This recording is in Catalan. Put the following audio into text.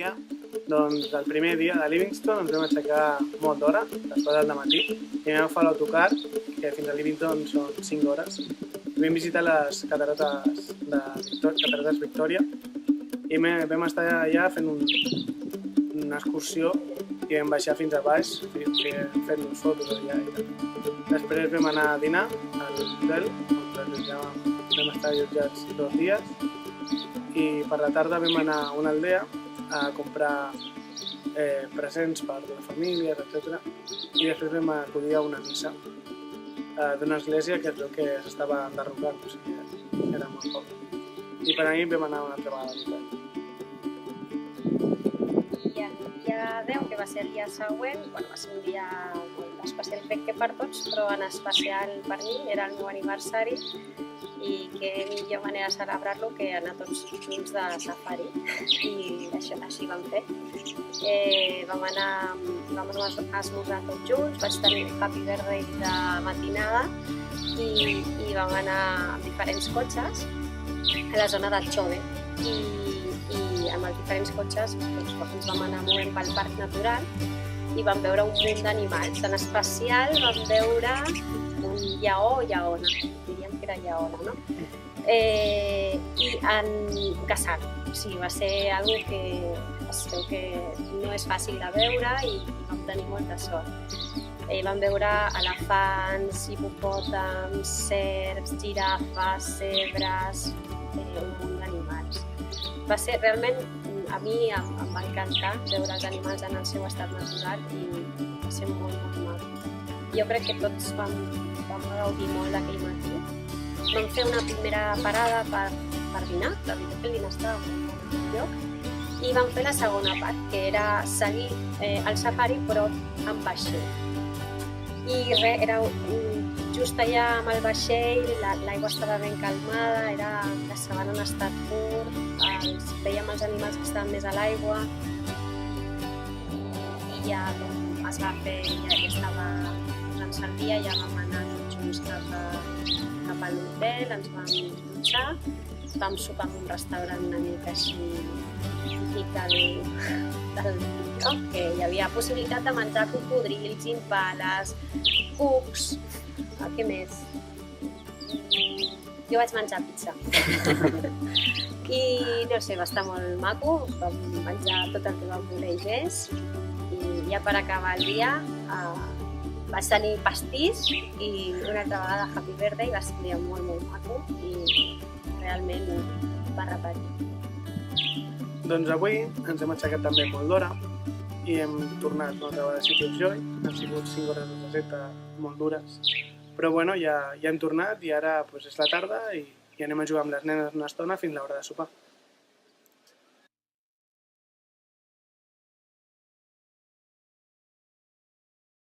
dia, doncs el primer dia de Livingston ens vam aixecar molt d'hora, les 4 del matí, i vam agafar l'autocar, que fins a Livingston són 5 hores. Vam visitar les catarates Victòria i vam estar allà fent una excursió i vam baixar fins a baix fent-nos fotos allà i tal. Després vam anar a dinar a l'hotel, on vam estar allotjats 2 dies, i per la tarda vam anar a una aldea a comprar presents per les famílies, etc. I després vam acudir a una missa d'una església que es veu que s'estava enderrocant, o sigui, era molt poc. I per ahir vam anar una altra vegada a l'hotel. I el dia 10, que va ser el dia següent, va ser un dia molt especial, crec que per tots, però en especial per mi, era el meu aniversari, i que millor manera de celebrar-lo que anar tots junts de safari, i això així vam fer. Vam esmorzar tots junts, vaig tenir un happy birthday de matinada i vam anar amb diferents cotxes a la zona del Xove, i amb els diferents cotxes ens vam anar movent pel parc natural i vam veure un munt d'animals. En especial vam veure un lleó o lleona, diríem que era lleona, no? I en caçar. O sigui, va ser algo que es veu que no és fàcil de veure i vam tenir molta sort. Vam veure elefants, hipopòtams, serps, girafes, zebres, un munt d'animals. Va ser realment, a mi em va encantar veure els animals en el seu estat natural i va ser molt, molt maco. Jo crec que tots vam gaudir molt d'aquell matí. Vam fer una primera parada per dinar, la veritat que el dinar estava molt bon lloc, i vam fer la segona part, que era seguir el safari però amb vaixell. I era just allà amb el vaixell, l'aigua estava ben calmada, la sabana en estat pur, veiem els animals que estaven més a l'aigua, i ja es va fer, ja estava posant-se el dia, ja vam anar junts cap a l'hotel, ens vam dutxar, vam sopar en un restaurant una mica així típic del lloc, que hi havia possibilitat de menjar cocodrils, impales, cucs, què més? Jo vaig menjar pizza. I no sé, va estar molt maco, vam menjar tot el que vam voler i més, i ja per acabar el dia vaig tenir pastís i una altra vegada happy birthday, va ser un dia molt, molt maco i realment va repetir. Doncs avui ens hem aixecat també molt d'hora i hem tornat una altra vegada a City of Joy. Han sigut 5 hores de trajecte molt dures, però bueno, ja hem tornat i ara és la tarda i anem a jugar amb les nenes una estona fins a l'hora de sopar.